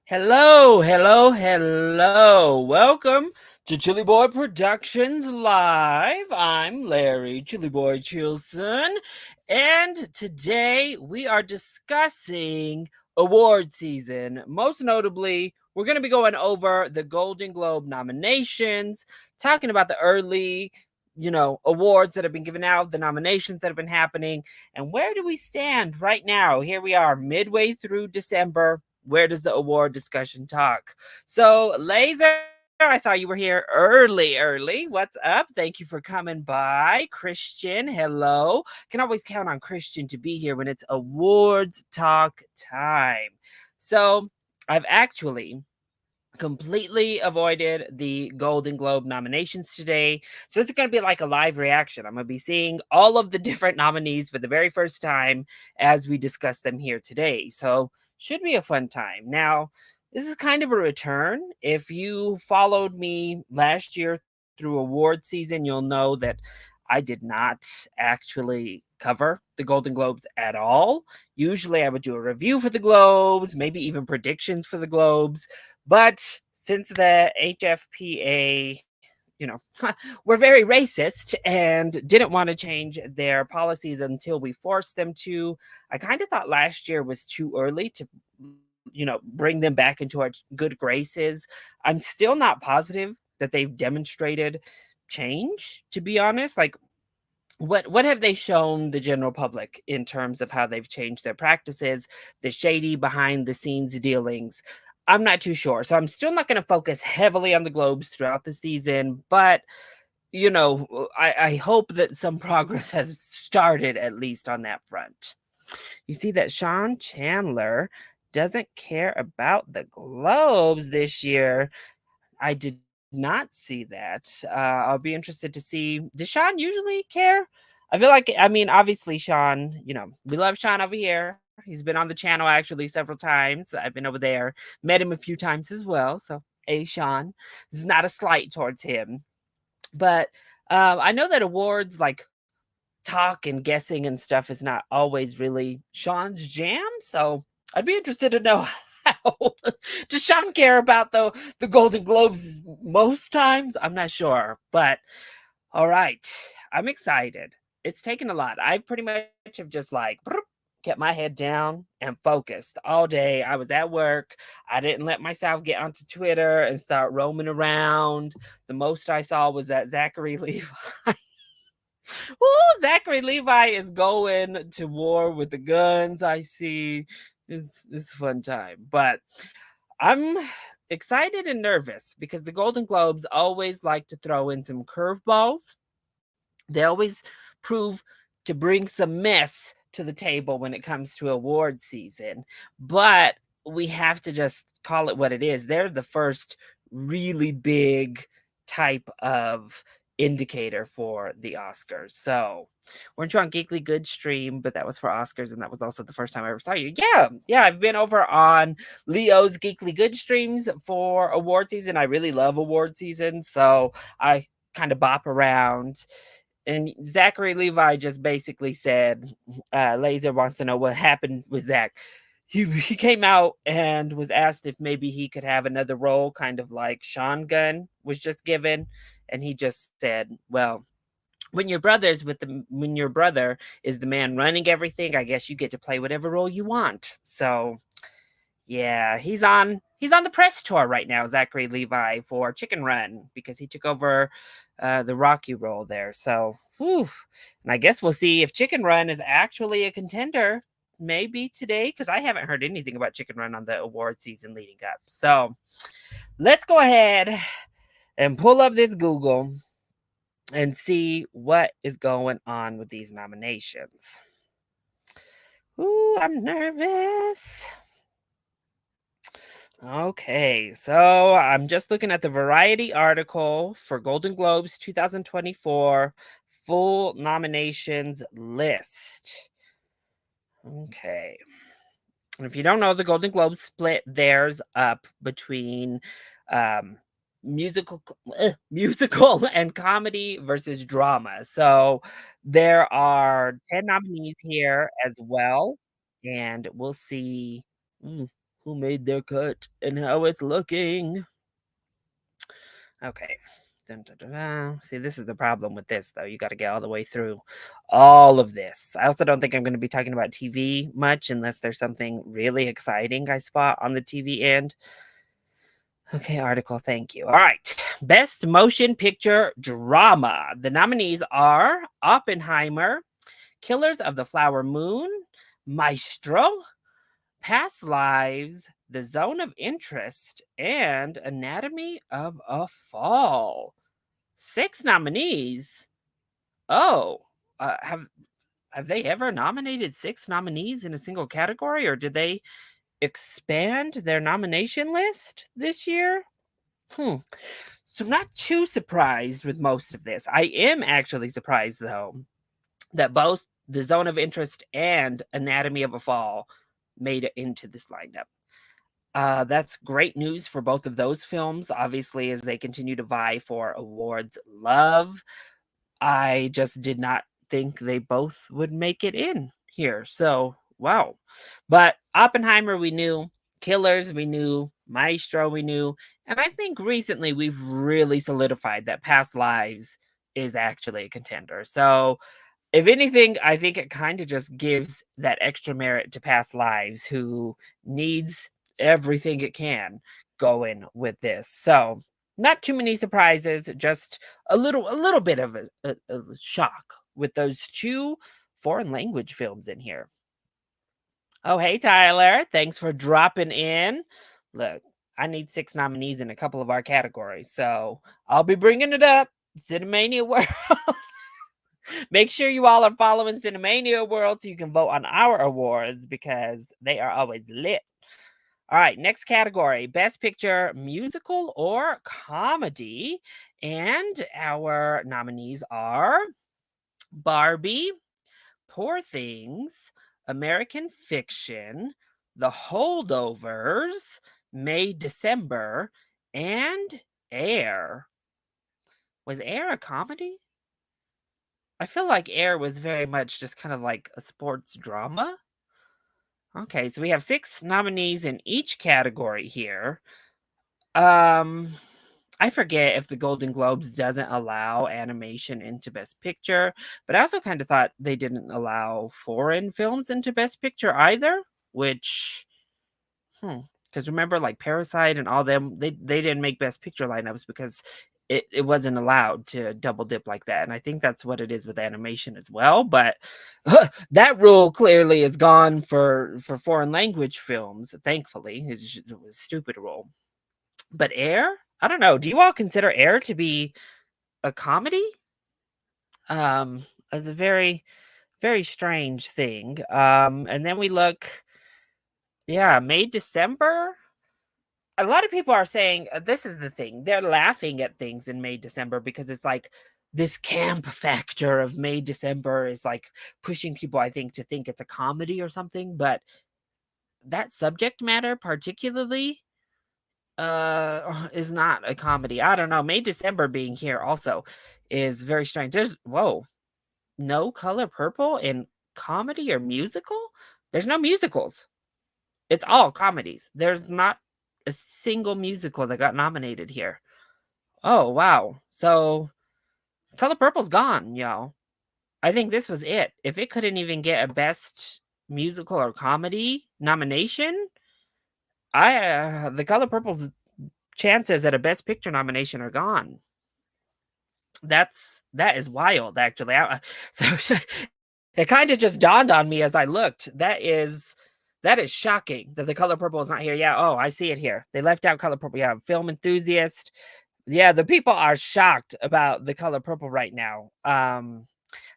Hello, hello, hello. Welcome to ChillyBoy Productions Live. I'm Larry, ChillyBoy Chilson, and today we are discussing award season. Most notably, we're going to be going over the Golden Globe nominations, talking about the early awards that have been given out, the nominations that have been happening, and where do we stand right now? Here we are, midway through December. Where does the award discussion talk? So, Laser, I saw you were here early. What's up? Thank you for coming by. Christian, hello. Can always count on Christian to be here when it's awards talk time. So, I've actually completely avoided the Golden Globe nominations today. So it's going to be like a live reaction. I'm going to be seeing all of the different nominees for the very first time as we discuss them here today. So should be a fun time. Now, this is kind of a return. If you followed me last year through award season, you'll know that I did not actually cover the Golden Globes at all. Usually I would do a review for the Globes, maybe even predictions for the Globes. But since the HFPA, were very racist and didn't want to change their policies until we forced them to, I kind of thought last year was too early to, bring them back into our good graces. I'm still not positive that they've demonstrated change, to be honest. Like, what have they shown the general public in terms of how they've changed their practices, the shady behind the scenes dealings? I'm not too sure. So I'm still not going to focus heavily on the Globes throughout the season, but I hope that some progress has started at least on that front. You see that Sean Chandler doesn't care about the Globes this year. I did not see that. I'll be interested to see. Does Sean usually care? I feel like, I mean, obviously, Sean, we love Sean over here. He's been on the channel actually several times. I've been over there, met him a few times as well. So, hey, Sean, this is not a slight towards him. But I know that awards like talk and guessing and stuff is not always really Sean's jam. So I'd be interested to know how does Sean care about the Golden Globes most times? I'm not sure, but all right, I'm excited. It's taken a lot. I pretty much have just like kept my head down and focused all day. I was at work. I didn't let myself get onto Twitter and start roaming around. The most I saw was that Zachary Levi. Ooh, Zachary Levi is going to war with the guns. I see. It's a fun time. But I'm excited and nervous because the Golden Globes always like to throw in some curveballs. They always prove to bring some mess to the table when it comes to award season. But we have to just call it what it is. They're the first really big type of indicator for the Oscars. So weren't you on Geekly Good stream, but that was for Oscars, and that was also the first time I ever saw you. Yeah, I've been over on Leo's Geekly Good streams for award season. I really love award season, so I kind of bop around. And Zachary Levi just basically said, Laser wants to know what happened with Zach. He came out and was asked if maybe he could have another role, kind of like Sean Gunn was just given. And he just said, well, when your brother is the man running everything, I guess you get to play whatever role you want. So yeah, he's on the press tour right now, Zachary Levi, for Chicken Run because he took over the Rocky role there. So, whew. And I guess we'll see if Chicken Run is actually a contender maybe today because I haven't heard anything about Chicken Run on the award season leading up. So, let's go ahead and pull up this Google and see what is going on with these nominations. Ooh, I'm nervous. Okay, so I'm just looking at the Variety article for Golden Globes 2024 full nominations list. Okay. And if you don't know, the Golden Globes split theirs up between um, musical musical and comedy versus drama. So there are 10 nominees here as well, and we'll see. who made their cut and how it's looking. Okay. Dun, dun, dun, dun. See, this is the problem with this, though. You got to get all the way through all of this. I also don't think I'm going to be talking about TV much unless there's something really exciting I spot on the TV end. Okay, article. Thank you. All right. Best Motion Picture Drama. The nominees are Oppenheimer, Killers of the Flower Moon, Maestro, Past Lives, The Zone of Interest, and Anatomy of a Fall. 6 nominees. Oh, have they ever nominated 6 nominees in a single category, or did they expand their nomination list this year? Hmm. So I'm not too surprised with most of this. I am actually surprised though that both The Zone of Interest and Anatomy of a Fall made it into this lineup. That's great news for both of those films, obviously, as they continue to vie for awards love. I just did not think they both would make it in here. So, wow. But Oppenheimer, we knew. Killers, we knew. Maestro, we knew. And I think recently we've really solidified that Past Lives is actually a contender. So, if anything, I think it kind of just gives that extra merit to Past Lives, who needs everything it can going with this. So, not too many surprises, just a little bit of a shock with those 2 foreign language films in here. Oh, hey Tyler, thanks for dropping in. Look, I need 6 nominees in a couple of our categories, so I'll be bringing it up. Cinemania World. Make sure you all are following Cinemania World so you can vote on our awards because they are always lit. All right, next category, Best Picture Musical or Comedy. And our nominees are Barbie, Poor Things, American Fiction, The Holdovers, May December, and Air. Was Air a comedy? I feel like Air was very much just kind of like a sports drama. Okay, so we have 6 nominees in each category here. Um, I forget if the Golden Globes doesn't allow animation into Best Picture, but I also kind of thought they didn't allow foreign films into Best Picture either, which, because remember, like Parasite and all them, they didn't make Best Picture lineups because it wasn't allowed to double dip like that. And I think that's what it is with animation as well. But that rule clearly is gone for foreign language films. Thankfully, it was a stupid rule. But Air, I don't know. Do you all consider Air to be a comedy? It's a very very strange thing. And then we look, yeah, May December. A lot of people are saying this is the thing. They're laughing at things in May December because it's like this camp factor of May December is like pushing people, I think, to think it's a comedy or something. But that subject matter, particularly, is not a comedy. I don't know. May December being here also is very strange. There's no Color Purple in comedy or musical. There's no musicals. It's all comedies. There's not a single musical that got nominated here. Oh, wow. So Color Purple's gone, y'all. I think this was it. If it couldn't even get a best musical or comedy nomination, the Color Purple's chances at a best picture nomination are gone. That is wild, actually. So it kind of just dawned on me as I looked. That is shocking that the Color Purple is not here. Yeah, oh, I see it here. They left out Color Purple. Yeah, film enthusiast. Yeah, the people are shocked about the Color Purple right now.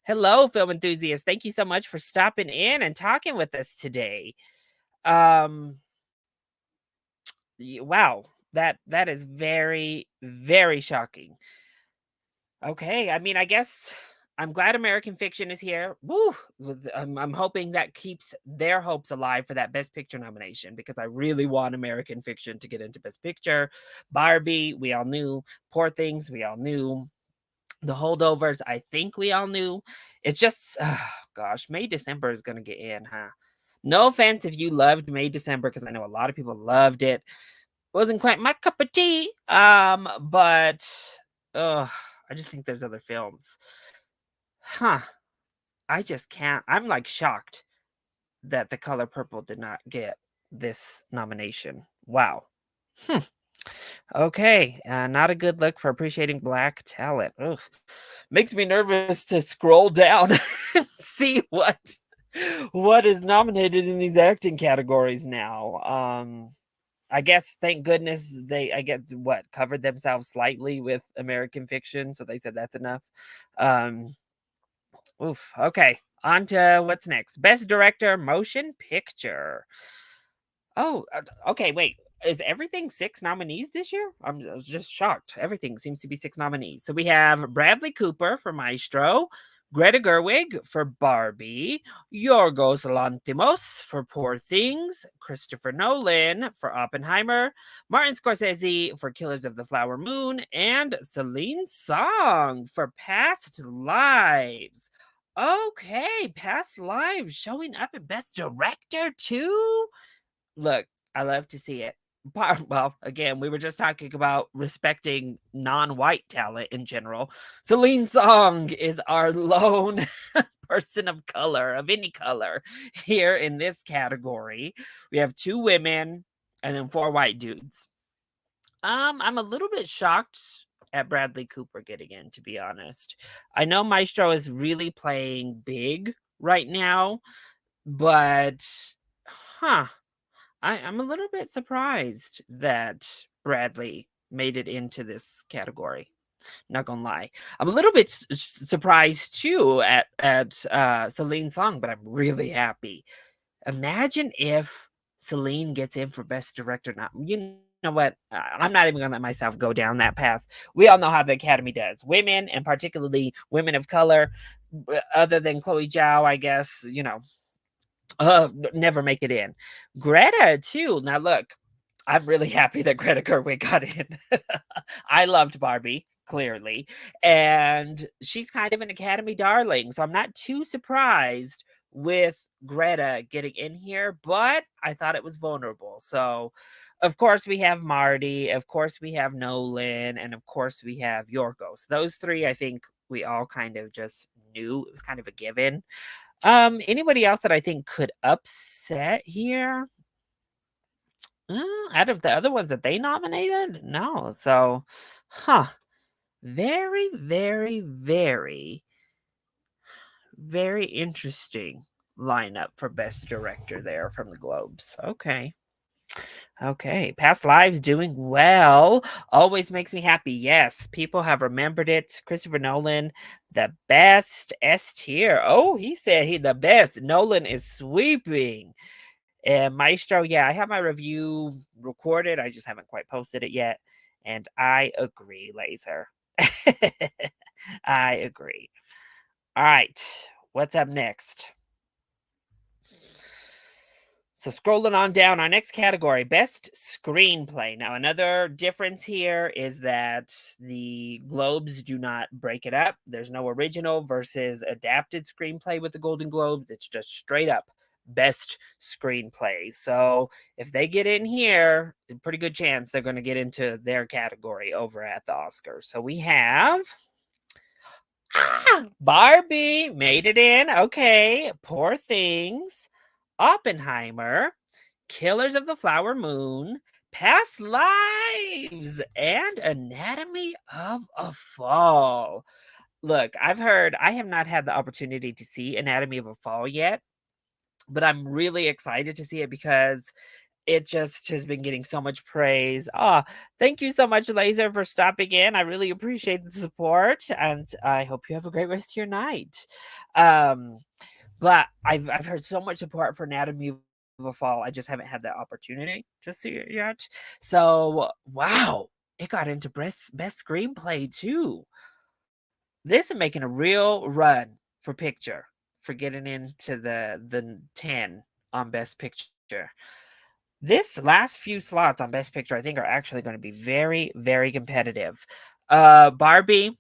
Hello, film enthusiast. Thank you so much for stopping in and talking with us today. Wow, that is very, very shocking. Okay, I mean, I guess I'm glad American Fiction is here. Woo! I'm hoping that keeps their hopes alive for that Best Picture nomination because I really want American Fiction to get into Best Picture. Barbie, we all knew. Poor Things, we all knew. The Holdovers, I think we all knew. It's just, oh, gosh, May December is going to get in, huh? No offense if you loved May December, because I know a lot of people loved it. Wasn't quite my cup of tea. But I just think there's other films. Huh. I just can't. I'm like shocked that The Color Purple did not get this nomination. Wow. Hmm. Okay, not a good look for appreciating black talent. Ugh. Makes me nervous to scroll down and see what is nominated in these acting categories now. I guess thank goodness they I get what covered themselves slightly with American Fiction, so they said that's enough. Um, oof. Okay, on to what's next. Best Director, Motion Picture. Oh, okay, wait. Is everything 6 nominees this year? I was just shocked. Everything seems to be 6 nominees. So we have Bradley Cooper for Maestro, Greta Gerwig for Barbie, Yorgos Lanthimos for Poor Things, Christopher Nolan for Oppenheimer, Martin Scorsese for Killers of the Flower Moon, and Celine Song for Past Lives. Okay, Past Lives showing up at Best Director too? Look, I love to see it. Well, again, we were just talking about respecting non-white talent in general. Celine Song is our lone person of color, of any color, here in this category. We have 2 women and then 4 white dudes. I'm a little bit shocked at Bradley Cooper getting in, to be honest. I know Maestro is really playing big right now, but huh. I'm a little bit surprised that Bradley made it into this category. Not gonna lie, I'm a little bit surprised too at Celine Song, but I'm really happy. Imagine if Celine gets in for Best Director. Not you know what? I'm not even gonna let myself go down that path. We all know how the Academy does. Women, and particularly women of color, other than Chloe Zhao, I guess never make it in. Greta too. Now look, I'm really happy that Greta Gerwig got in. I loved Barbie, clearly, and she's kind of an Academy darling, so I'm not too surprised with Greta getting in here, but I thought it was vulnerable. So, of course, we have Marty, of course, we have Nolan, and of course, we have Yorgos. Those 3, I think we all kind of just knew it was kind of a given. Anybody else that I think could upset here? Out of the other ones that they nominated? No. So, huh. Very, very, very, very interesting lineup for Best Director there from the Globes. Okay. Okay. Past Lives doing well. Always makes me happy. Yes, people have remembered it. Christopher Nolan, the best S tier. Oh, he said he the best. Nolan is sweeping. And Maestro, yeah, I have my review recorded. I just haven't quite posted it yet. And I agree, Laser. I agree. All right. What's up next? So scrolling on down, our next category, best screenplay. Now, another difference here is that the Globes do not break it up. There's no original versus adapted screenplay with the Golden Globes. It's just straight up best screenplay. So if they get in here, a pretty good chance they're going to get into their category over at the Oscars. So we have Barbie made it in. Okay. Poor Things. Oppenheimer. Killers of the Flower Moon. Past Lives. And Anatomy of a Fall. Look, I have not had the opportunity to see Anatomy of a Fall yet, but I'm really excited to see it because it just has been getting so much praise. Thank you so much, Laser, for stopping in. I really appreciate the support, and I hope you have a great rest of your night. Um, but I've heard so much support for Anatomy of a Fall. I just haven't had the opportunity to see it yet. So wow, it got into best screenplay too. This is making a real run for picture for getting into the 10 on best picture. This last few slots on best picture I think are actually going to be very, very competitive. Barbie,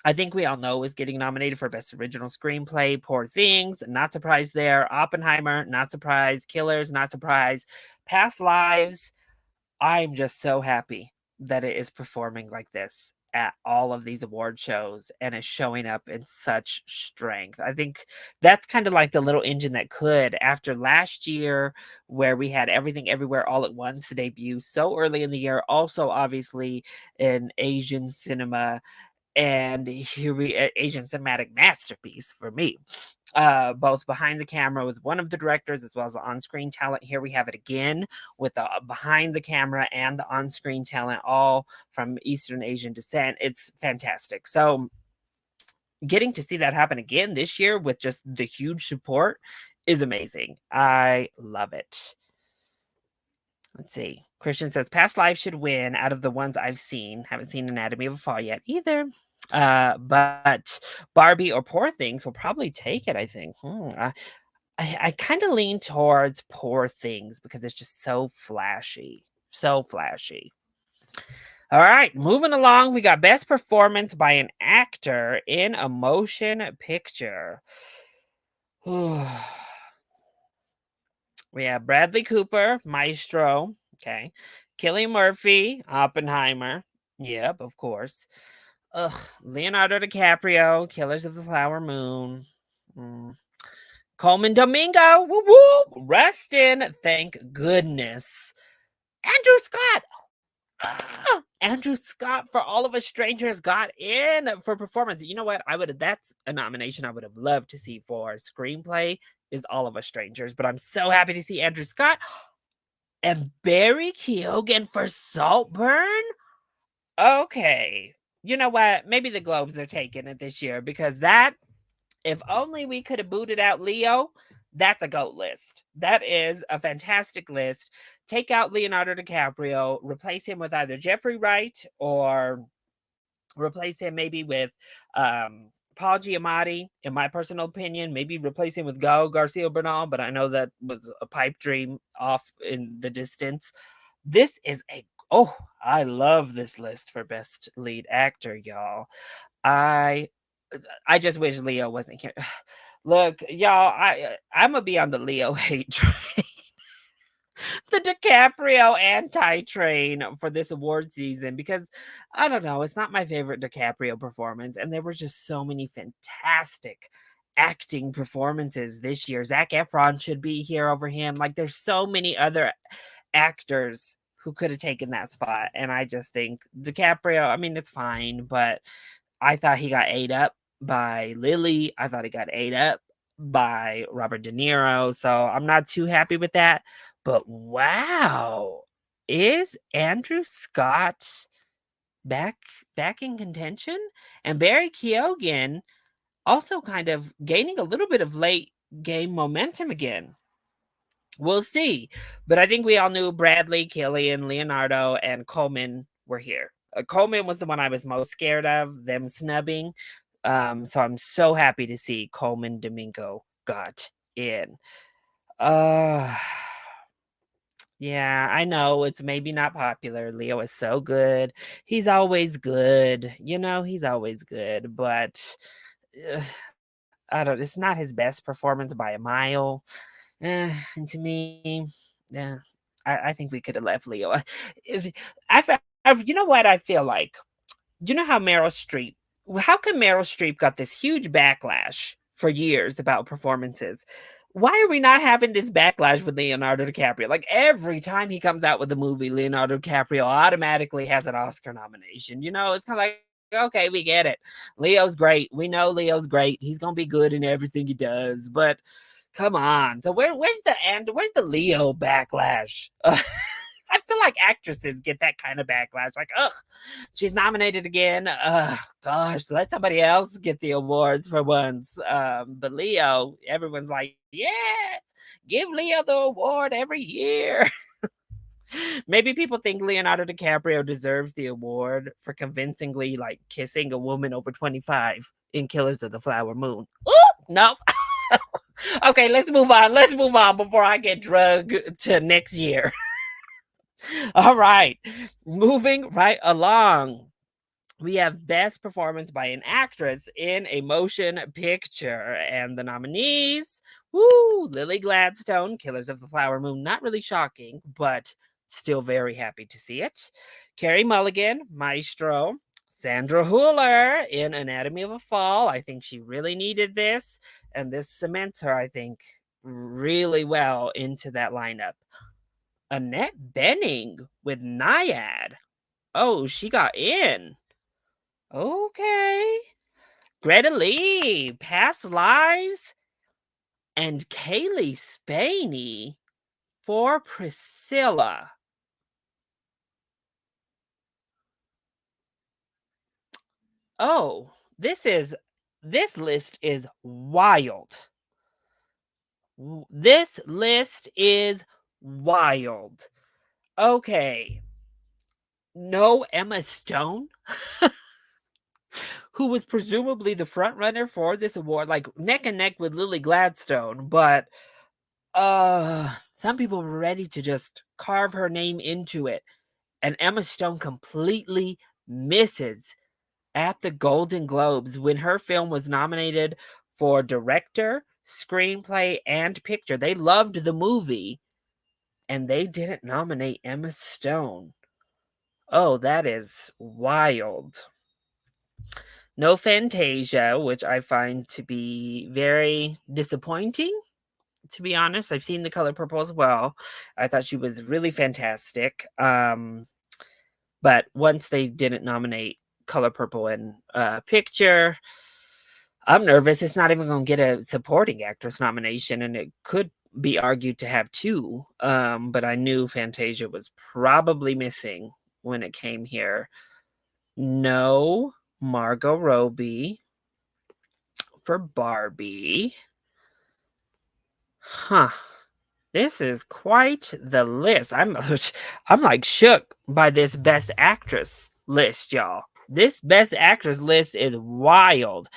I think we all know is getting nominated for Best Original Screenplay. Poor Things, not surprised there. Oppenheimer, not surprised. Killers, not surprised. Past Lives, I'm just so happy that it is performing like this at all of these award shows and is showing up in such strength. I think that's kind of like the little engine that could, after last year, where we had Everything Everywhere All at Once debut so early in the year, also obviously in Asian cinema, and here we Asian cinematic masterpiece for me. Both behind the camera with one of the directors as well as the on-screen talent. Here we have it again with the behind the camera and the on-screen talent, all from Eastern Asian descent. It's fantastic. So getting to see that happen again this year with just the huge support is amazing. I love it. Let's see. Christian says Past Life should win out of the ones I've seen. Haven't seen Anatomy of a Fall yet either. But Barbie or Poor Things will probably take it, I think. I kind of lean towards Poor Things because it's just so flashy. So flashy. All right, moving along, we got Best Performance by an Actor in a Motion Picture. We have Bradley Cooper, Maestro. Okay. Cillian Murphy, Oppenheimer. Yep, of course. Ugh, Leonardo DiCaprio, Killers of the Flower Moon. Coleman Domingo, woo woo, Rustin, thank goodness. Andrew Scott, Andrew Scott for All of Us Strangers got in for performance. You know what? That's a nomination I would have loved to see for screenplay is All of Us Strangers, but I'm so happy to see Andrew Scott and Barry Keoghan for Saltburn. Okay. You know what? Maybe the Globes are taking it this year because that, if only we could have booted out Leo, that's a GOAT list. That is a fantastic list. Take out Leonardo DiCaprio, replace him with either Jeffrey Wright or replace him maybe with Paul Giamatti, in my personal opinion. Maybe replace him with Garcia Bernal, but I know that was a pipe dream off in the distance. This is I love this list for best lead actor, y'all. I just wish Leo wasn't here. Look, y'all, I'm gonna be on the Leo hate train. The DiCaprio anti-train for this award season because I don't know, it's not my favorite DiCaprio performance, and there were just so many fantastic acting performances this year. Zac Efron should be here over him. Like, there's so many other actors who could have taken that spot, and I just think DiCaprio, I mean, it's fine, but I thought he got ate up by Lily. I thought he got ate up by Robert De Niro. So I'm not too happy with that. But wow, is Andrew Scott back in contention? And Barry Keoghan also kind of gaining a little bit of late game momentum again. We'll see. But I think we all knew Bradley, Cillian, Leonardo, and Coleman were here. Coleman was the one I was most scared of, them snubbing. So I'm so happy to see Coleman Domingo got in. Yeah, I know it's maybe not popular. Leo is so good. He's always good. He's always good, but I don't it's not his best performance by a mile. And to me, yeah, I think we could have left Leo. If, you know what I feel like? You know how Meryl Streep, how come Meryl Streep got this huge backlash for years about performances? Why are we not having this backlash with Leonardo DiCaprio? Like, every time he comes out with a movie, Leonardo DiCaprio automatically has an Oscar nomination. It's kind of like, okay, we get it. Leo's great. We know Leo's great. He's going to be good in everything he does. But come on. So where's the Leo backlash? I feel like actresses get that kind of backlash. Like, ugh, she's nominated again. Gosh, let somebody else get the awards for once. But Leo, everyone's like, yes, give Leo the award every year. Maybe people think Leonardo DiCaprio deserves the award for convincingly kissing a woman over 25 in Killers of the Flower Moon. Ooh, no. Okay, let's move on. Let's move on before I get drugged to next year. All right, moving right along. we have Best Performance by an Actress in a Motion Picture. And the nominees, woo, Lily Gladstone, Killers of the Flower Moon. Not really shocking, but still very happy to see it. Carrie Mulligan, Maestro. Sandra Hüller in Anatomy of a Fall. I think she really needed this, and this cements her, I think, really well into that lineup. Annette Bening with Naiad. Oh, she got in. Okay. Greta Lee, Past Lives, and Kaylee Spaney for Priscilla. Oh, this list is wild. This list is wild. Okay. No Emma Stone, who was presumably the front runner for this award, like neck and neck with Lily Gladstone, but some people were ready to just carve her name into it, and Emma Stone completely misses at the Golden Globes when her film was nominated for director, screenplay, and picture. They loved the movie, and they didn't nominate Emma Stone. Oh, that is wild. No Fantasia, which I find to be very disappointing, to be honest. I've seen The Color Purple as well. I thought she was really fantastic. But once they didn't nominate Color Purple in picture, I'm nervous. It's not even going to get a supporting actress nomination, and it could be argued to have two. But I knew Fantasia was probably missing when it came here. No Margot Robbie for Barbie. Huh. This is quite the list. I'm like shook by this best actress list, y'all. This best actress list is wild.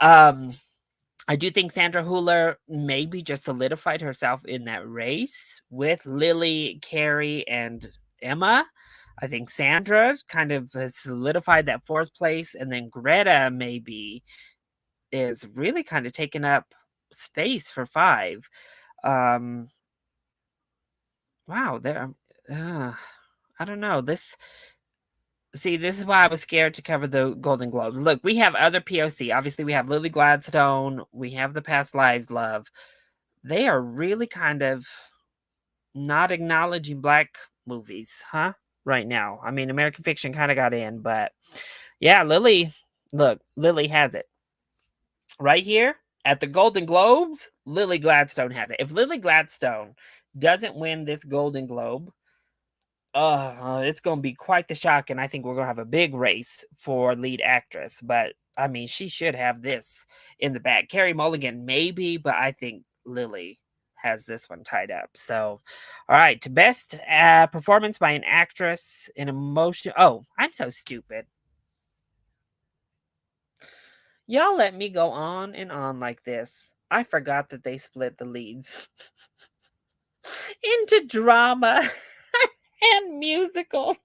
Um I do think Sandra Hüller maybe just solidified herself in that race with Lily, Carrie, and Emma. I think Sandra kind of has solidified that fourth place, and then Greta maybe is really kind of taking up space for five. Um, wow, there. I don't know. This is why I was scared to cover the Golden Globes. Look, we have other POC. Obviously, we have Lily Gladstone. We have the Past Lives love. They are really kind of not acknowledging black movies, huh? Right now. I mean, American Fiction kind of got in, but yeah, Lily has it. Right here at the Golden Globes, Lily Gladstone has it. If Lily Gladstone doesn't win this Golden Globe, it's gonna be quite the shock, and I think we're gonna have a big race for lead actress. But I mean, she should have this in the bag. Carrie Mulligan, maybe, but I think Lily has this one tied up. So, all right, to best performance by an actress in emotion. Oh, I'm so stupid. Y'all let me go on and on like this. I forgot that they split the leads into drama and musical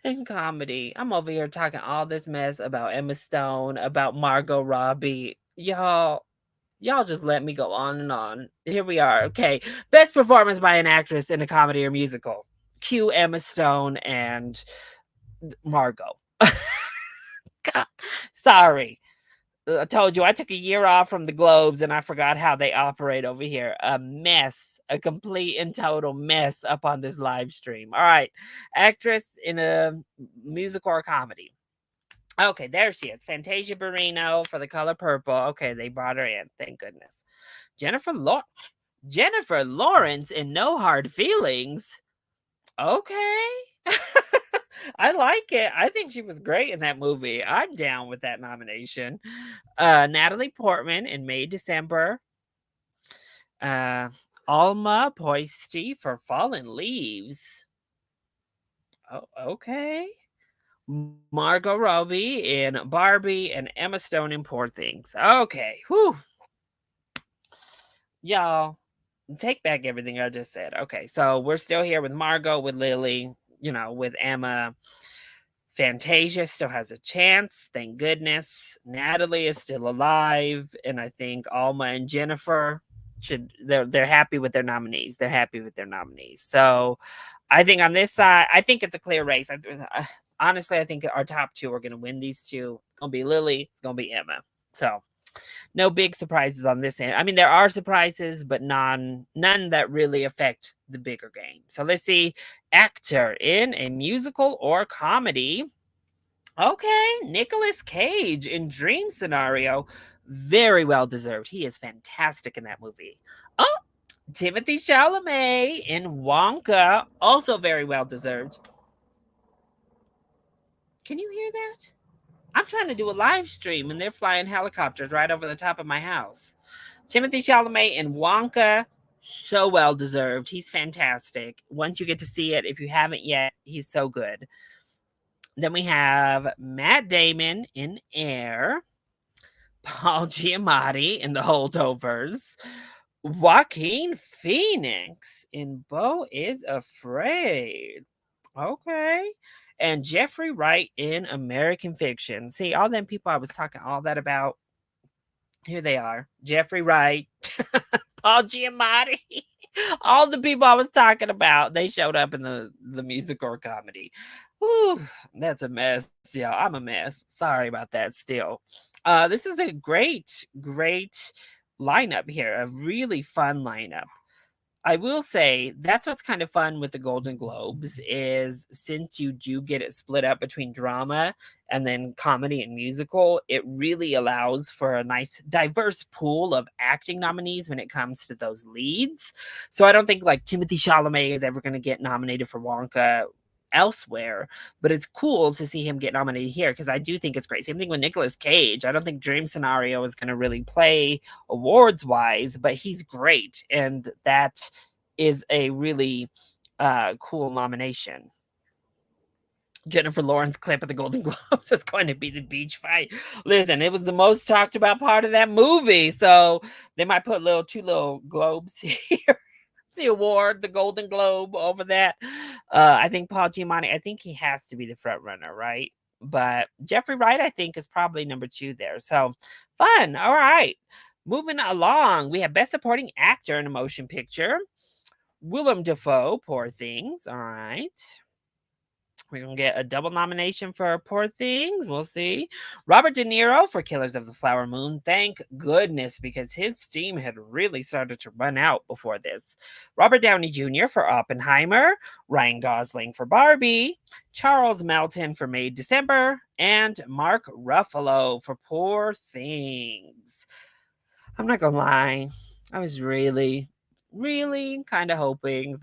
and comedy. I'm over here talking all this mess about Emma Stone, about Margot Robbie. Y'all just let me go on and on. Here we are. Okay. Best performance by an actress in a comedy or musical. Cue Emma Stone and Margot. God, sorry. I told you I took a year off from the Globes and I forgot how they operate over here. A mess, a complete and total mess up on this live stream. All right, actress in a musical or comedy. Okay, there she is. Fantasia Barrino for The Color Purple. Okay, they brought her in. Thank goodness. Jennifer Law- Jennifer Lawrence in No Hard Feelings. Okay. I like it. I think she was great in that movie. I'm down with that nomination. Natalie Portman in May December. Uh, Alma Poisty for Fallen Leaves. Oh, okay. Margot Robbie in Barbie and Emma Stone in Poor Things. Okay. Whew. Y'all, take back everything I just said. Okay, so we're still here with Margot, with Lily, with Emma. Fantasia still has a chance, thank goodness. Natalie is still alive, and I think Alma and Jennifer they're happy with their nominees. They're happy with their nominees. So I think on this side, I think it's a clear race. Honestly, I think our top two are going to win these two. It's going to be Lily. It's going to be Emma. So no big surprises on this end. I mean, there are surprises, but none that really affect the bigger game. So let's see, actor in a musical or comedy. Okay, Nicolas Cage in Dream Scenario, very well deserved. He is fantastic in that movie. Oh, Timothy Chalamet in Wonka, also very well deserved. Can you hear that? I'm trying to do a live stream and they're flying helicopters right over the top of my house. Timothy Chalamet in Wonka, so well deserved. He's fantastic. Once you get to see it, if you haven't yet, he's so good. Then we have Matt Damon in Air, Paul Giamatti in The Holdovers, Joaquin Phoenix in Beau is Afraid. Okay. And Jeffrey Wright in American Fiction. See, all them people I was talking all that about, here they are. Jeffrey Wright, Paul Giamatti, all the people I was talking about, they showed up in the music or comedy. Whew, that's a mess, y'all. I'm a mess. Sorry about that still. This is a great lineup here. A really fun lineup. I will say that's what's kind of fun with the Golden Globes is since you do get it split up between drama and then comedy and musical, it really allows for a nice diverse pool of acting nominees when it comes to those leads. So I don't think like Timothy Chalamet is ever going to get nominated for Wonka elsewhere, but it's cool to see him get nominated here because I do think it's great. Same thing with Nicolas Cage. I don't think Dream Scenario is going to really play awards wise, but he's great, and that is a really cool nomination. Jennifer Lawrence clip of the Golden Globes is going to be the beach fight. Listen, it was the most talked about part of that movie, so they might put two little globes here, the award, the Golden Globe over that. I think Paul Giamatti, I think he has to be the front runner, right? But Jeffrey Wright, I think, is probably number two there. So fun. All right. Moving along, we have Best Supporting Actor in a Motion Picture. Willem Dafoe, Poor Things. All right. We're going to get a double nomination for Poor Things. We'll see. Robert De Niro for Killers of the Flower Moon. Thank goodness, because his steam had really started to run out before this. Robert Downey Jr. for Oppenheimer. Ryan Gosling for Barbie. Charles Melton for May December. And Mark Ruffalo for Poor Things. I'm not going to lie. I was really kind of hoping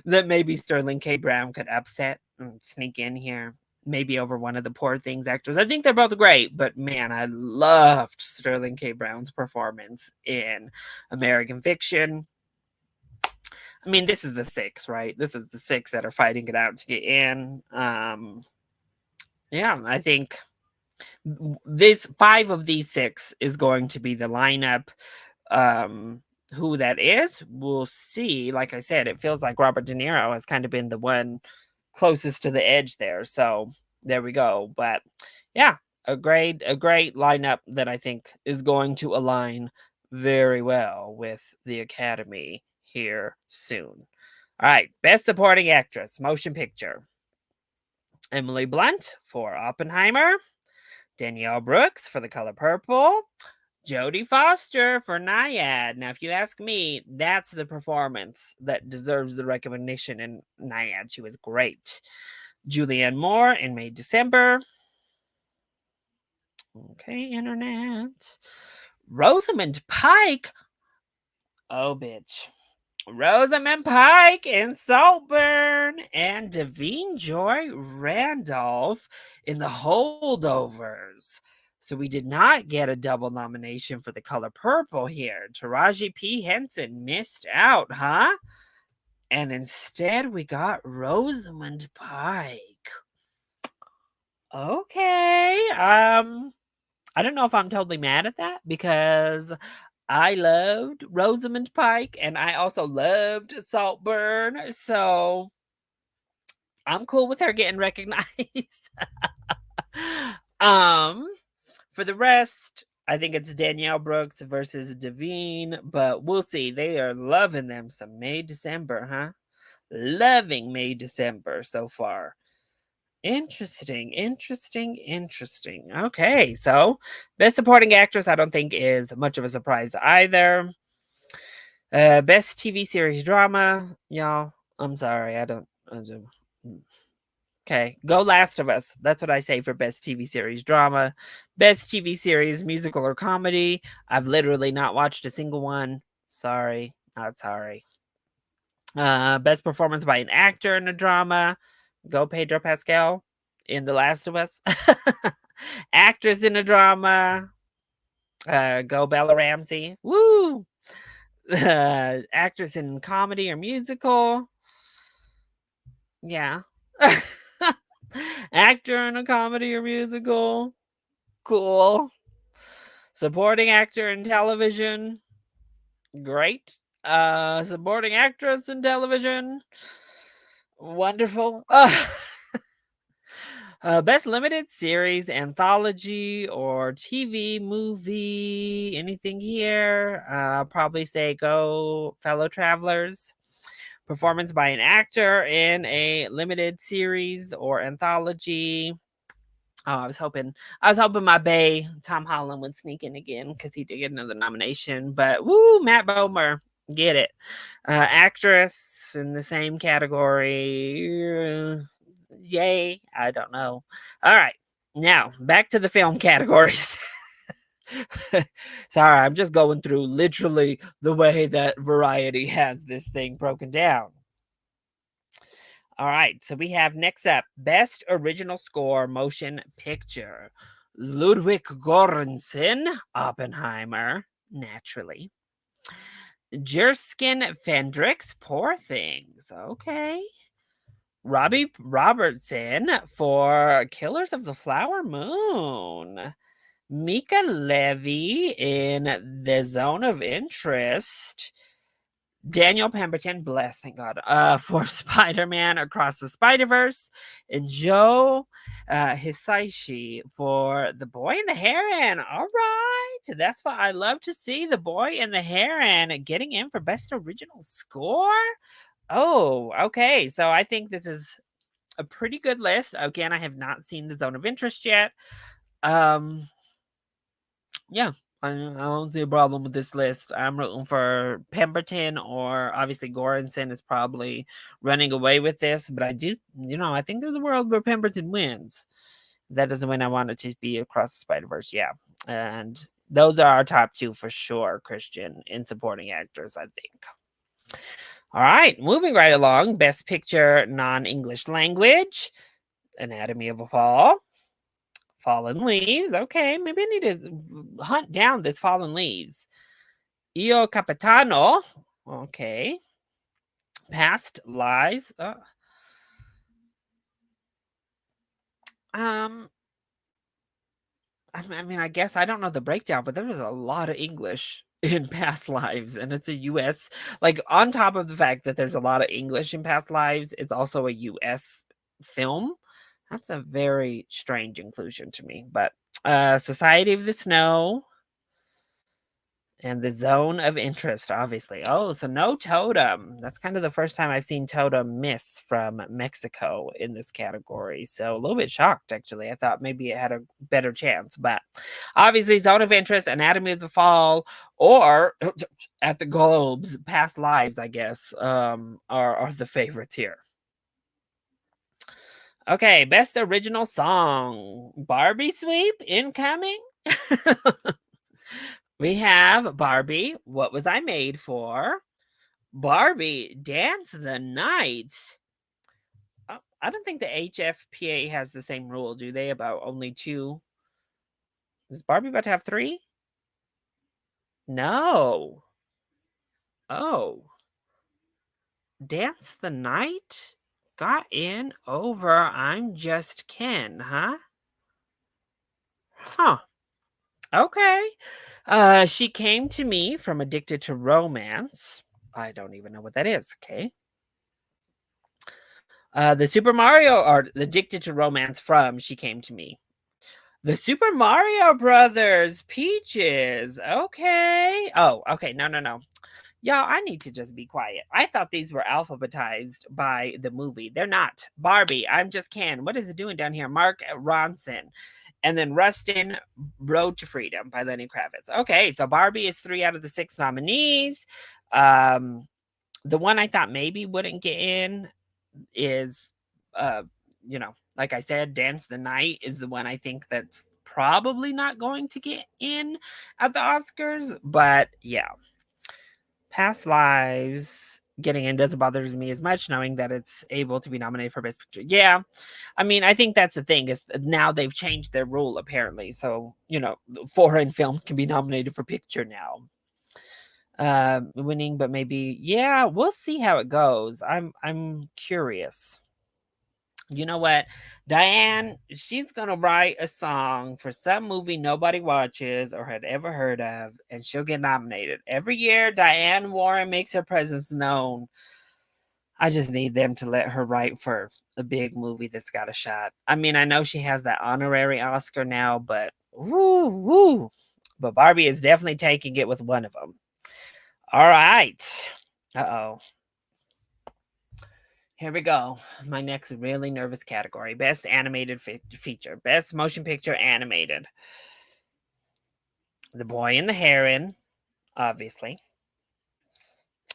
that maybe Sterling K. Brown could upset and sneak in here, maybe over one of the Poor Things actors. I think they're both great, but man, I loved Sterling K. Brown's performance in American Fiction. I mean, this is the six, right? This is the six that are fighting it out to get in. Yeah, I think this 5 of these 6 is going to be the lineup. Who that is, we'll see. Like I said, it feels like Robert De Niro has kind of been the one closest to the edge there. So there we go. But yeah, a great lineup that I think is going to align very well with the Academy here soon. All right, Best Supporting Actress, Motion Picture. Emily Blunt for Oppenheimer. Danielle Brooks for The Color Purple. Jodie Foster for Nyad. Now, if you ask me, that's the performance that deserves the recognition in Nyad. She was great. Julianne Moore in May December. Okay, internet. Rosamund Pike. Oh, bitch. Rosamund Pike in Saltburn, and Davine Joy Randolph in The Holdovers. So we did not get a double nomination for The Color Purple here. Taraji P. Henson missed out, huh? And instead we got Rosamund Pike. Okay. I don't know if I'm totally mad at that because I loved Rosamund Pike and I also loved Saltburn. So I'm cool with her getting recognized. um, for the rest, I think it's Danielle Brooks versus Devine, but we'll see. They are loving them some May December, huh? Loving May December so far. Interesting, interesting, interesting. Okay, so best supporting actress, I don't think is much of a surprise either. Best TV series drama, y'all. I'm sorry, Okay, go Last of Us. That's what I say for best TV series drama. Best TV series musical or comedy. I've literally not watched a single one. Sorry, not sorry. Best performance by an actor in a drama. Go Pedro Pascal in The Last of Us. Actress in a drama. Go Bella Ramsey. Woo! Actress in comedy or musical. Yeah. Actor in a comedy or musical. Cool. Supporting actor in television. Great. Supporting actress in television. Wonderful. Best limited series, anthology, or TV movie. Anything here? Probably say go Fellow Travelers. Performance by an actor in a limited series or anthology. Oh, I was hoping my bae Tom Holland would sneak in again because he did get another nomination. But woo, Matt Bomer, get it. Actress in the same category. Yay, I don't know. All right, now back to the film categories. Sorry, I'm just going through literally the way that Variety has this thing broken down. All right, so we have next up Best Original Score Motion Picture. Ludwig Göransson, Oppenheimer, naturally. Jerskin Fendrix, Poor Things. Okay. Robbie Robertson for Killers of the Flower Moon. Mika Levy in The Zone of Interest. Daniel Pemberton, bless, thank God, for Spider-Man Across the Spider-Verse, and Joe Hisaishi for The Boy and the Heron. All right, that's what I love to see. The Boy and the Heron getting in for Best Original Score. Oh, okay. So I think this is a pretty good list. Again, I have not seen The Zone of Interest yet. Yeah, I don't see a problem with this list. I'm rooting for Pemberton, or obviously Goranson is probably running away with this, but I do, I think there's a world where Pemberton wins. If that doesn't win, I want it to be Across the Spider-Verse, yeah. And those are our top two for sure, Christian, in supporting actors, I think. All right, moving right along. Best Picture Non-English Language, Anatomy of a Fall. Fallen Leaves. Okay, maybe I need to hunt down this Fallen Leaves. Io Capitano. Okay. Past Lives. Um, I mean, I guess I don't know the breakdown, but there was a lot of English in Past Lives, and it's a US. Like, on top of the fact that there's a lot of English in Past Lives, it's also a US film. That's a very strange inclusion to me. But Society of the Snow. And The Zone of Interest, obviously. Oh, so no Totem. That's kind of the first time I've seen Totem miss from Mexico in this category. So a little bit shocked, actually. I thought maybe it had a better chance. But obviously, Zone of Interest, Anatomy of the Fall, or at the Globes, Past Lives, I guess, are the favorites here. Okay, Best Original Song. Barbie Sweep incoming. We have Barbie, What Was I Made For? Barbie, Dance the Night. I don't think the HFPA has the same rule, do they? About only two. Is Barbie about to have three? No. Oh. Dance the Night got in over I'm Just Ken, huh? Huh. Okay. She Came to Me from Addicted to Romance. I don't even know what that is. Okay. The Super Mario or Addicted to Romance from She Came to Me. The Super Mario Brothers, Peaches. Okay. Oh, okay. No, no, no. Y'all, I need to just be quiet. I thought these were alphabetized by the movie. They're not. Barbie, I'm just Ken. What is it doing down here? Mark Ronson. And then Rustin, Road to Freedom by Lenny Kravitz. Okay, so Barbie is 3 out of the 6 nominees. The one I thought maybe wouldn't get in is, uh, like I said, Dance the Night is the one I think that's probably not going to get in at the Oscars. But yeah, Past Lives getting in doesn't bother me as much, knowing that it's able to be nominated for Best Picture. Yeah, I mean, I think that's the thing is now they've changed their rule apparently, so foreign films can be nominated for picture now. Winning, but maybe yeah, we'll see how it goes. I'm curious. You know what? Diane, she's going to write a song for some movie nobody watches or had ever heard of, and she'll get nominated. Every year, Diane Warren makes her presence known. I just need them to let her write for a big movie that's got a shot. I mean, I know she has that honorary Oscar now, but woo, woo. But Barbie is definitely taking it with one of them. All right. Uh-oh. Here we go. My next really nervous category. Best animated feature. Best motion picture animated. The Boy and the Heron, obviously.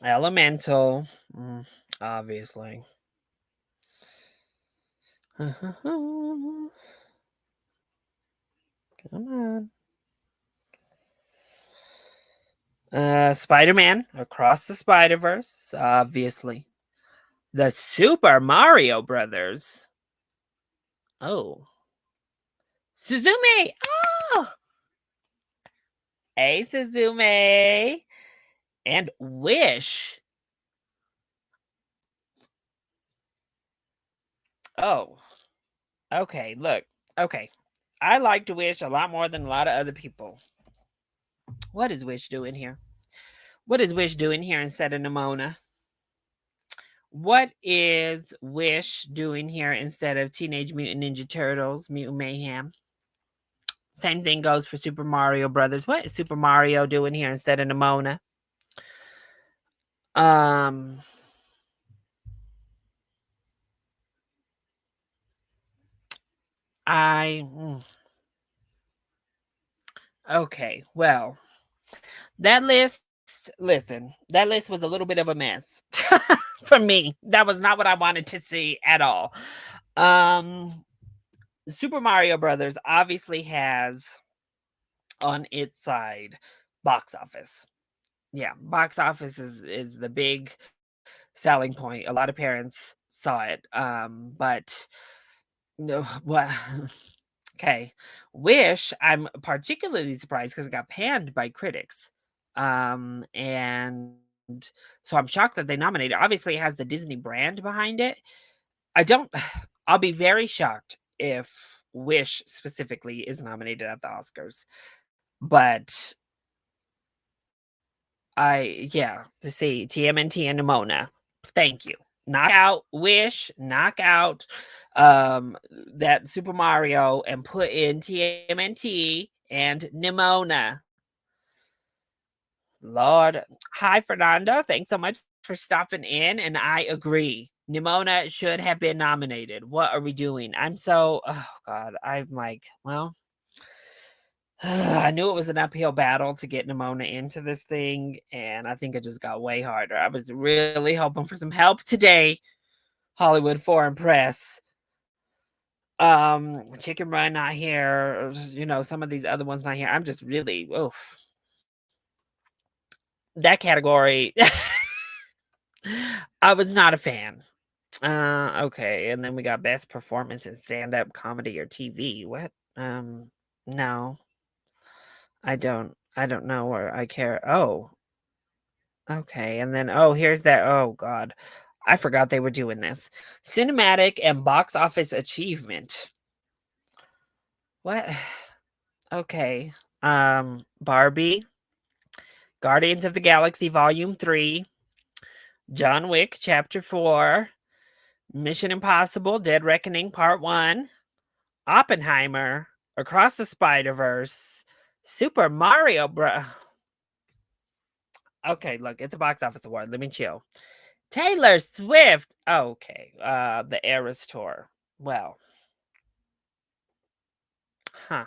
Elemental, obviously. Come on. Spider-Man, Across the Spider-Verse, obviously. The Super Mario Brothers. Oh. Suzume! Oh! Hey, Suzume! And Wish. Oh. Okay, look. Okay. I like to Wish a lot more than a lot of other people. What is Wish doing here? What is Wish doing here instead of Nimona? What is Wish doing here instead of Teenage Mutant Ninja Turtles, Mutant Mayhem? Same thing goes for Super Mario Brothers. What is Super Mario doing here instead of Nimona? Um I okay, well, that list, listen, that list was a little bit of a mess for me. That was not what I wanted to see at all. Um Super Mario Brothers obviously has on its side box office. Yeah, box office is the big selling point. A lot of parents saw it. But no, what okay. Wish, I'm particularly surprised because it got panned by critics. And so I'm shocked that they nominated. Obviously, it has the Disney brand behind it. I don't I'll be very shocked if Wish specifically is nominated at the Oscars. But to see TMNT and Nimona. Thank you. Knock out Wish, knock out that Super Mario and put in TMNT and Nimona. Lord. Hi, Fernando. Thanks so much for stopping in. And I agree. Nimona should have been nominated. What are we doing? Oh God. I'm like, well, I knew it was an uphill battle to get Nimona into this thing, and I think it just got way harder. I was really hoping for some help today, Hollywood Foreign Press. Chicken Run not here, some of these other ones not here. I'm just really, oof. That category, I was not a fan. Okay, and then we got best performance in stand-up comedy or TV. What? No. I don't know or I care. Oh, okay, and then here's that. Oh God, I forgot they were doing this. Cinematic and box office achievement. What? Okay. Barbie, Guardians of the Galaxy Volume 3, John Wick Chapter 4, Mission Impossible: Dead Reckoning Part 1, Oppenheimer, Across the Spider-Verse, Super Mario Bros. Okay, look, it's a box office award. Let me chill. Taylor Swift. Okay, the Eras Tour. Well, huh.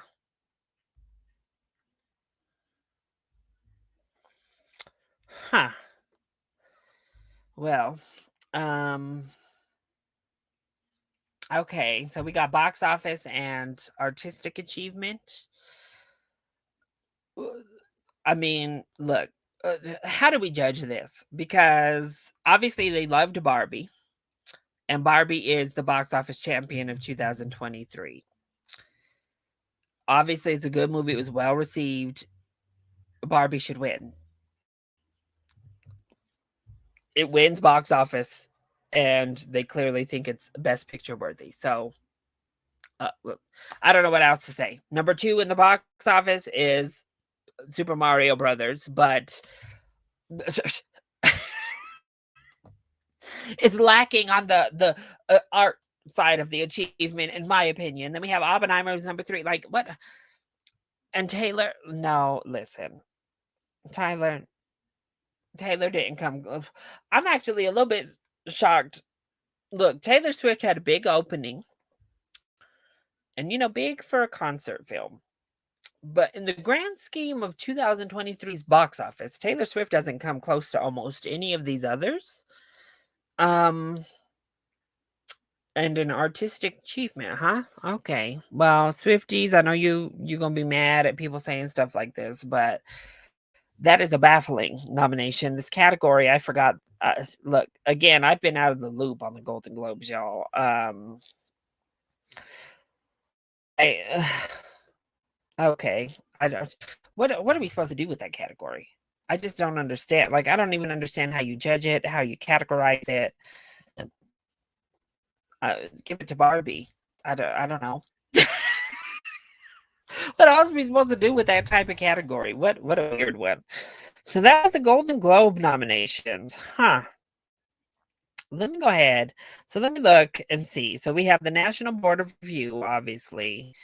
Huh. Well, um, okay, so we got box office and artistic achievement. Uh, I mean, look, how do we judge this? Because obviously they loved Barbie, and Barbie is the box office champion of 2023. Obviously, it's a good movie. It was well received. Barbie should win. It wins box office, and they clearly think it's best picture worthy. So, look, I don't know what else to say. Number two in the box office is Super Mario Brothers, but it's lacking on the art side of the achievement, in my opinion. Then we have Oppenheimer's number three. Like what? And Taylor, no, listen, Tyler, Taylor didn't come. I'm actually a little bit shocked. Look, Taylor Swift had a big opening, and big for a concert film. But in the grand scheme of 2023's box office, Taylor Swift doesn't come close to almost any of these others. Um, and an artistic achievement, huh? Okay. Well, Swifties, I know you're gonna be mad at people saying stuff like this, but that is a baffling nomination. This category, I forgot. Look, again, I've been out of the loop on the Golden Globes, y'all. I okay. I don't. What are we supposed to do with that category? I just don't understand. Like, I don't even understand how you judge it, how you categorize it. Give it to Barbie. I don't know. What else are we supposed to do with that type of category? What a weird one. So that was the Golden Globe nominations. Huh. Let me go ahead. So let me look and see. So we have the National Board of Review, obviously.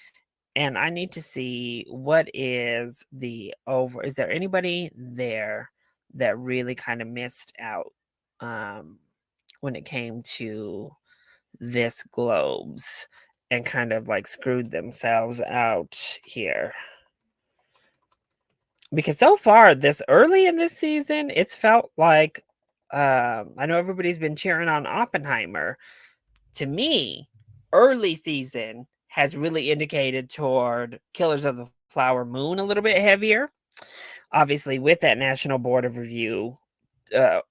And I need to see what is the over. Is there anybody there that really kind of missed out when it came to this Globes and kind of like screwed themselves out here? Because so far, this early in this season, it's felt like I know everybody's been cheering on Oppenheimer. To me, early season has really indicated toward Killers of the Flower Moon a little bit heavier. Obviously, with that National Board of Review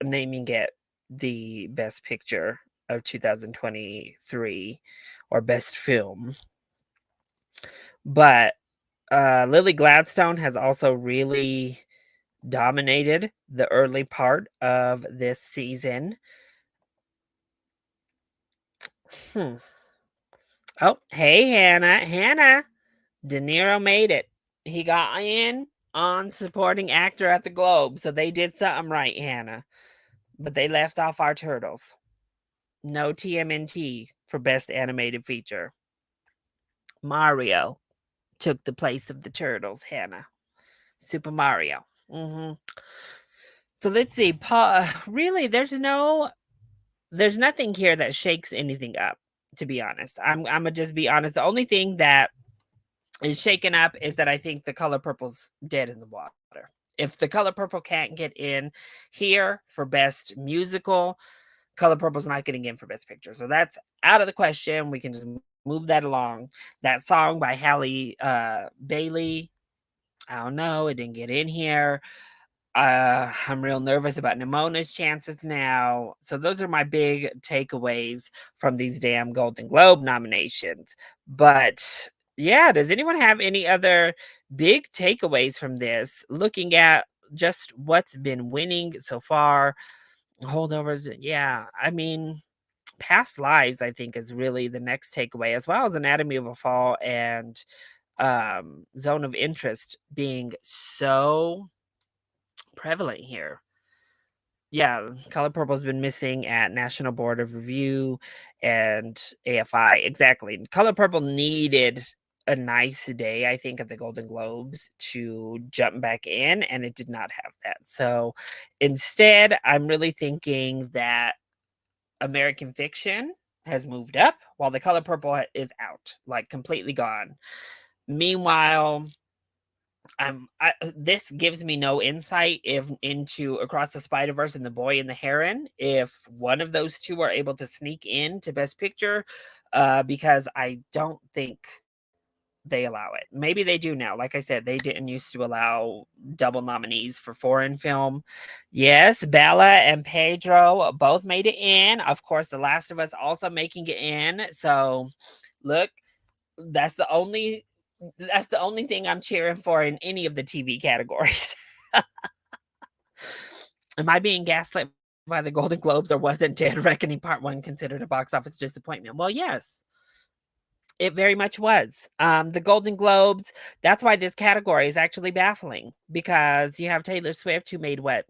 naming it the best picture of 2023 or best film. But Lily Gladstone has also really dominated the early part of this season. Hmm. Oh, hey, Hannah. Hannah, De Niro made it. He got in on supporting actor at the Globe, so they did something right, Hannah. But they left off our turtles. No TMNT for best animated feature. Mario took the place of the turtles, Hannah. Super Mario. So let's see. Really, there's nothing here that shakes anything up. To be honest, I'm gonna just be honest. The only thing that is shaken up is that I think The Color Purple's dead in the water. If The Color Purple can't get in here for best musical, Color Purple's not getting in for best picture. So that's out of the question. We can just move that along. That song by Halle Bailey, I don't know, it didn't get in here. I'm real nervous about Nimona's chances now. So those are my big takeaways from these damn Golden Globe nominations. But yeah, does anyone have any other big takeaways from this? Looking at just what's been winning so far, holdovers. Yeah, I mean, past lives, I think, is really the next takeaway, as well as Anatomy of a Fall and Zone of Interest being so prevalent here. Yeah, Color Purple's been missing at National Board of Review and AFI. Exactly. Color Purple needed a nice day, I think, at the Golden Globes to jump back in, and it did not have that. So instead, I'm really thinking that American Fiction has moved up while the Color Purple is out, like completely gone. Meanwhile, this gives me no insight if into Across the Spider-Verse and The Boy and the Heron, if one of those two are able to sneak in to Best Picture, because I don't think they allow it. Maybe they do now. Like I said, they didn't used to allow double nominees for foreign film. Yes, Bella and Pedro both made it in. Of course, The Last of Us also making it in. So, look, that's the only that's the only thing I'm cheering for in any of the TV categories. Am I being gaslit by the Golden Globes, or wasn't Dead Reckoning Part 1 considered a box office disappointment? Well, yes, it very much was. The Golden Globes, that's why this category is actually baffling, because you have Taylor Swift, who made what,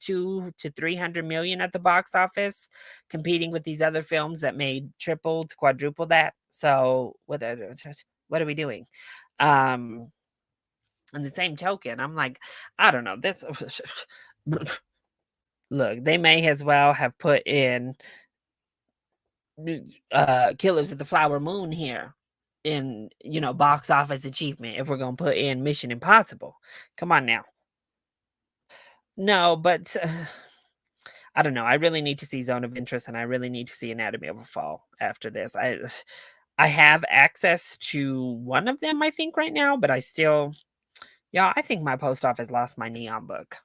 2 to 300 million at the box office, competing with these other films that made triple to quadruple that. So what are we doing? Um, in the same token, I'm like, I don't know. This look, they may as well have put in Killers of the Flower Moon here in, box office achievement, if we're gonna put in Mission Impossible. Come on now. No, but I don't know. I really need to see Zone of Interest, and I really need to see Anatomy of a Fall after this. I have access to one of them, I think, right now, but I think my post office lost my Neon book.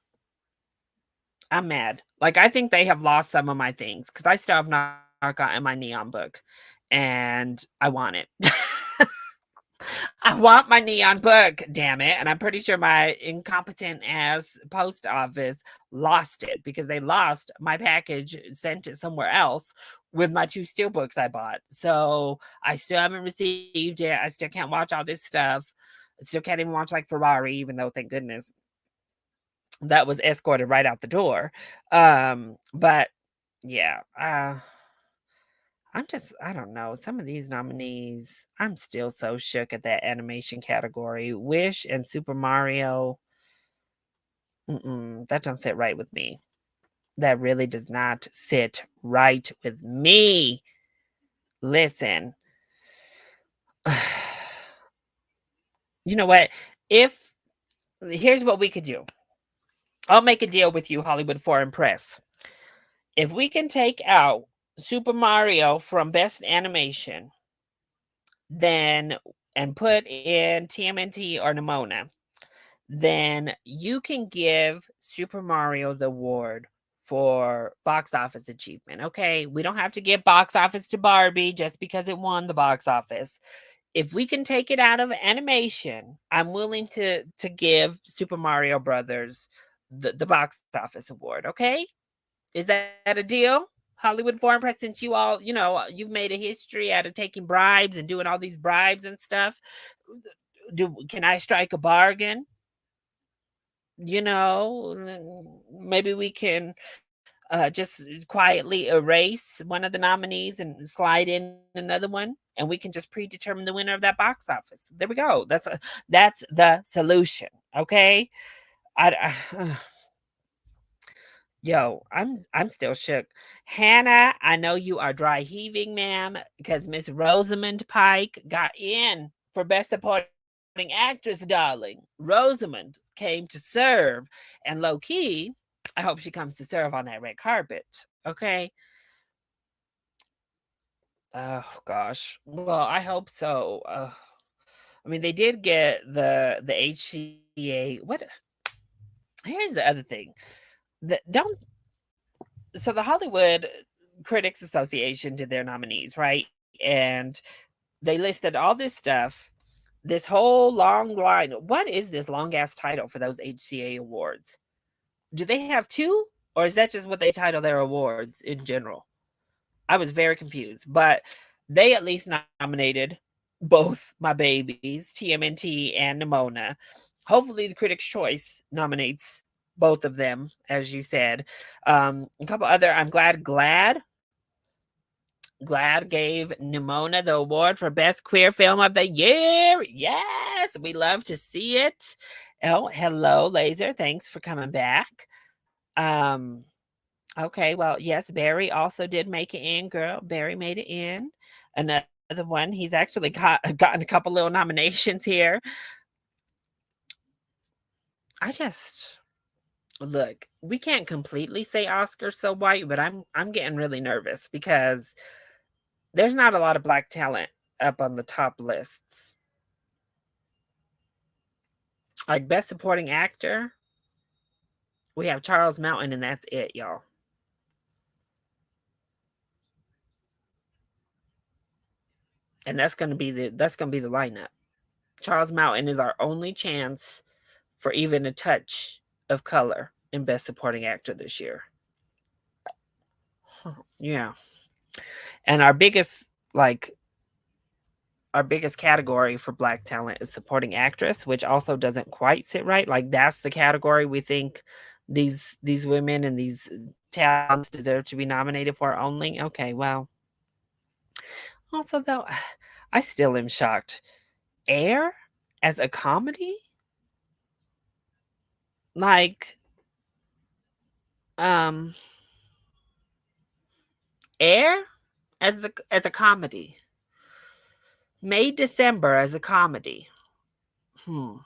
I'm mad. Like, I think they have lost some of my things because I still have not gotten my Neon book, and I want it. I want my Neon book, damn it. And I'm pretty sure my incompetent ass post office lost it because they lost my package, sent it somewhere else with my 2 steel books I bought. So I still haven't received it. I still can't watch all this stuff. I still can't even watch like Ferrari, even though thank goodness that was escorted right out the door. But yeah, I don't know. Some of these nominees, I'm still so shook at that animation category. Wish and Super Mario, that don't sit right with me. That really does not sit right with me. Listen, you know what? If Here's what we could do. I'll make a deal with you, Hollywood Foreign Press. If we can take out Super Mario from Best Animation, then and put in TMNT or Nimona, then you can give Super Mario the award for box office achievement. Okay, we don't have to give box office to Barbie just because it won the box office. If we can take it out of animation, I'm willing to give Super Mario Brothers the box office award. Okay, is that a deal? Hollywood Foreign Press, since you all, you've made a history out of taking bribes and doing all these bribes and stuff. Can I strike a bargain? Maybe we can just quietly erase one of the nominees and slide in another one, and we can just predetermine the winner of that box office. There we go. That's the solution. Okay. I Yo, I'm still shook. Hannah, I know you are dry heaving, ma'am, because Miss Rosamund Pike got in for Best Supporting Actress, darling. Rosamund came to serve, and low key, I hope she comes to serve on that red carpet. Okay. Oh gosh. Well, I hope so. I mean, they did get the HCA. What? Here's the other thing. The, don't So the Hollywood Critics Association did their nominees, right? And they listed all this stuff, this whole long line. What is this long ass title for those HCA awards? Do they have two, or is that just what they title their awards in general? I was very confused, but they at least nominated both my babies, TMNT and Nimona. Hopefully, the Critics' Choice nominates both of them, as you said. A couple other. I'm glad gave Nimona the award for best queer film of the year. Yes, we love to see it. Oh, hello, Laser. Thanks for coming back. Um, okay, well, yes, Barry also did make it in, girl. Barry made it in. Another one. He's actually gotten a couple little nominations here. I just look, we can't completely say Oscars so white, but I'm getting really nervous because there's not a lot of black talent up on the top lists. Like best supporting actor, we have Charles Mountain, and that's it, y'all. And that's gonna be the lineup. Charles Mountain is our only chance for even a touch of color in best supporting actor this year. Yeah. And our biggest category for black talent is supporting actress, which also doesn't quite sit right. Like that's the category we think these women and these talents deserve to be nominated for only. Okay, well, also though, I still am shocked. Air as a comedy? Like um Air as a comedy. May December as a comedy. Hmm.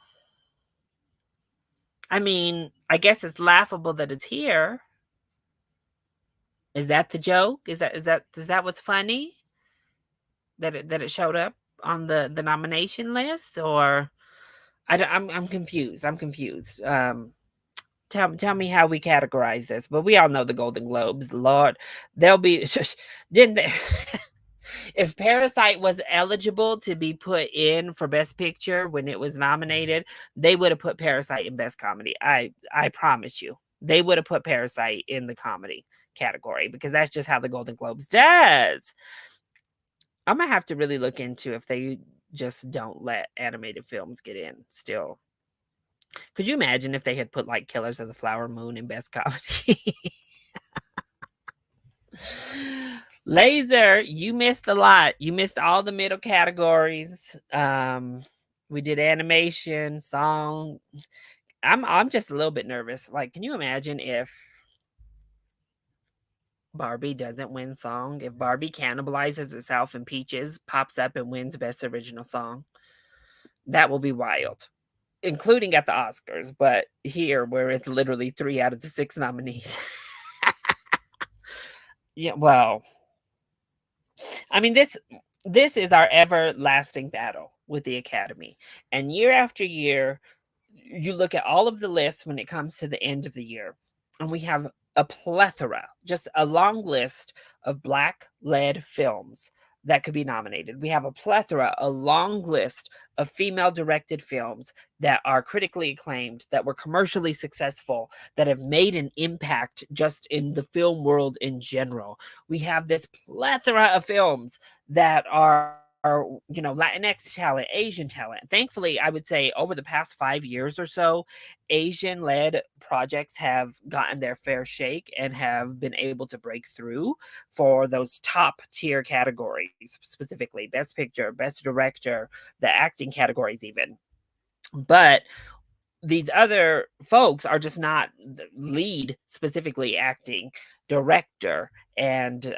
I mean, I guess it's laughable that it's here. Is that the joke? Is that what's funny? That it showed up on the nomination list, or I'm confused. I'm confused. Tell me how we categorize this. But we all know the Golden Globes. Lord, they'll be didn't they? If Parasite was eligible to be put in for Best Picture when it was nominated, they would have put Parasite in Best Comedy. I promise you, they would have put Parasite in the comedy category because that's just how the Golden Globes does. I'm gonna have to really look into if they just don't let animated films get in still. Could you imagine if they had put like Killers of the Flower Moon in Best Comedy? Laser, you missed a lot. You missed all the middle categories. We did animation, song. I'm just a little bit nervous. Like, can you imagine if Barbie doesn't win song? If Barbie cannibalizes itself and Peaches pops up and wins best original song? That will be wild. Including at the Oscars, but here where it's literally 3 out of the 6 nominees. Yeah, well, I mean, this is our everlasting battle with the Academy. And year after year, you look at all of the lists when it comes to the end of the year, and we have a plethora, just a long list of black led films that could be nominated. We have a plethora, a long list of female directed films that are critically acclaimed, that were commercially successful, that have made an impact just in the film world in general. We have this plethora of films that are Latinx talent, Asian talent. Thankfully, I would say over the past 5 years or so, Asian led projects have gotten their fair shake and have been able to break through for those top tier categories, specifically best picture, best director, the acting categories, even. But these other folks are just not the lead, specifically acting, director, and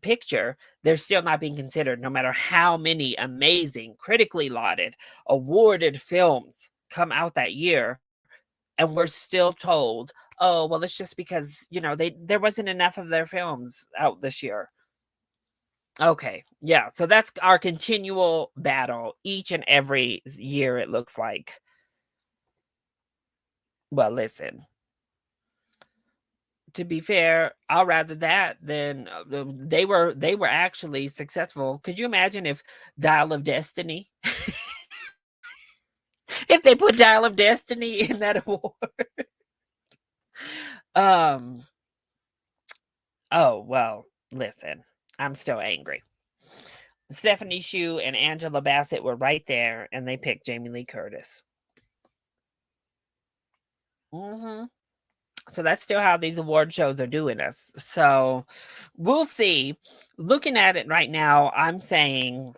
picture. They're still not being considered, no matter how many amazing, critically lauded, awarded films come out that year. And we're still told, oh, well, it's just because, there wasn't enough of their films out this year. Okay. Yeah. So that's our continual battle each and every year, it looks like. Well, listen, to be fair, I'll rather that than they were actually successful. Could you imagine if Dial of Destiny, if they put Dial of Destiny in that award? Um. Oh well, listen, I'm still angry. Stephanie Shu and Angela Bassett were right there, and they picked Jamie Lee Curtis. Hmm. So that's still how these award shows are doing us. So we'll see. Looking at it right now, I'm saying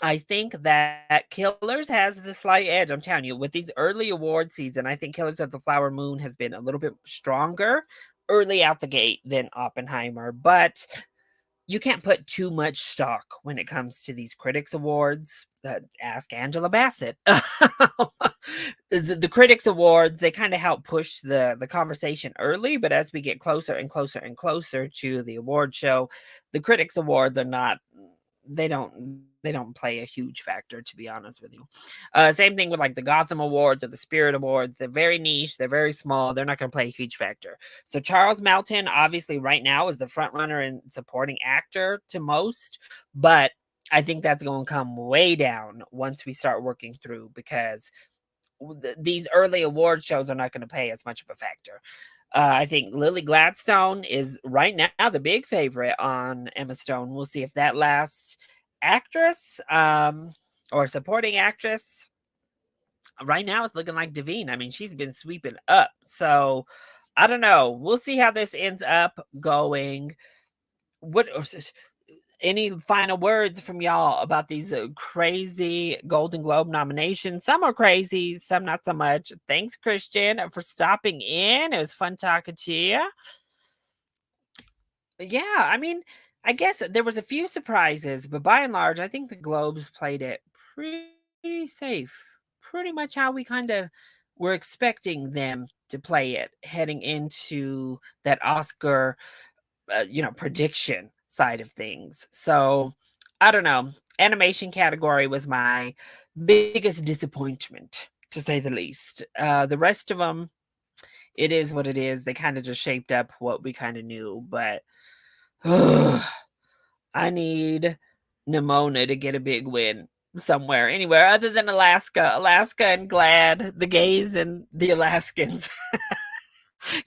I think that Killers has the slight edge. I'm telling you, with these early award season, I think Killers of the Flower Moon has been a little bit stronger early out the gate than Oppenheimer, but you can't put too much stock when it comes to these critics awards. Ask Angela Bassett. The critics awards, they kind of help push the conversation early, but as we get closer and closer and closer to the award show, the critics awards are not, they don't play a huge factor, to be honest with you. Same thing with like the Gotham Awards or the Spirit Awards. They're very niche, they're very small, they're not going to play a huge factor. So Charles Melton, obviously, right now is the front runner and supporting actor to most, but I think that's going to come way down once we start working through, because these early award shows are not going to play as much of a factor. I think Lily Gladstone is right now the big favorite on Emma Stone. We'll see if that lasts. Actress, or supporting actress, right now it's looking like Devine. I mean, she's been sweeping up. So I don't know. We'll see how this ends up going. What any final words from y'all about these crazy Golden Globe nominations? Some are crazy, some not so much. Thanks, Christian, for stopping in. It was fun talking to you. Yeah, I mean, I guess there was a few surprises, but by and large, I think the Globes played it pretty safe. Pretty much how we kind of were expecting them to play it heading into that Oscar, prediction side of things. So, I don't know. Animation category was my biggest disappointment, to say the least. The rest of them, it is what it is. They kind of just shaped up what we kind of knew, but I need Nimona to get a big win somewhere, anywhere other than Alaska. Alaska and Glad, the gays and the Alaskans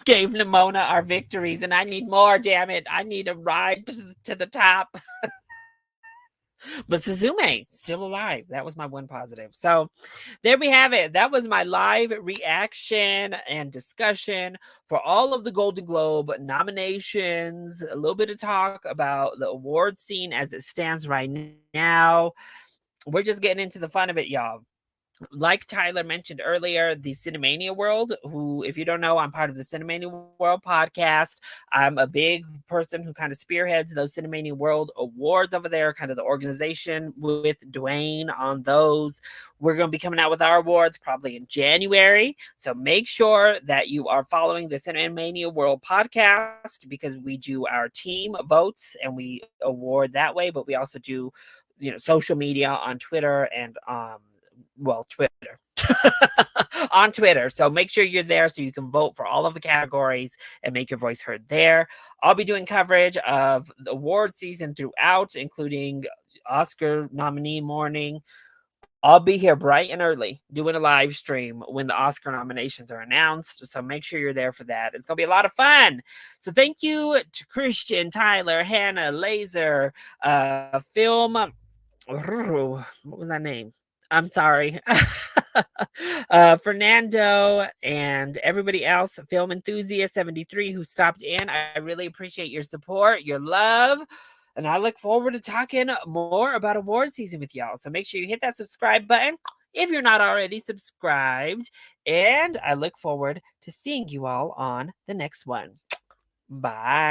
gave Nimona our victories, and I need more, damn it. I need a ride to the top. But Suzume, still alive. That was my one positive. So there we have it. That was my live reaction and discussion for all of the Golden Globe nominations, a little bit of talk about the award scene as it stands right now. We're just getting into the fun of it, y'all. Like Tyler mentioned earlier, the Cinemania World, who, if you don't know, I'm part of the Cinemania World podcast. I'm a big person who kind of spearheads those Cinemania World awards over there, kind of the organization with Dwayne on those. We're going to be coming out with our awards probably in January. So make sure that you are following the Cinemania World podcast, because we do our team votes and we award that way, but we also do social media on Twitter and Twitter. On Twitter. So make sure you're there so you can vote for all of the categories and make your voice heard there. I'll be doing coverage of the award season throughout, including Oscar nominee morning. I'll be here bright and early doing a live stream when the Oscar nominations are announced. So make sure you're there for that. It's going to be a lot of fun. So thank you to Christian, Tyler, Hannah, Laser, Film. What was that name? I'm sorry. Fernando and everybody else, Film Enthusiast 73 who stopped in. I really appreciate your support, your love. And I look forward to talking more about award season with y'all. So make sure you hit that subscribe button if you're not already subscribed. And I look forward to seeing you all on the next one. Bye.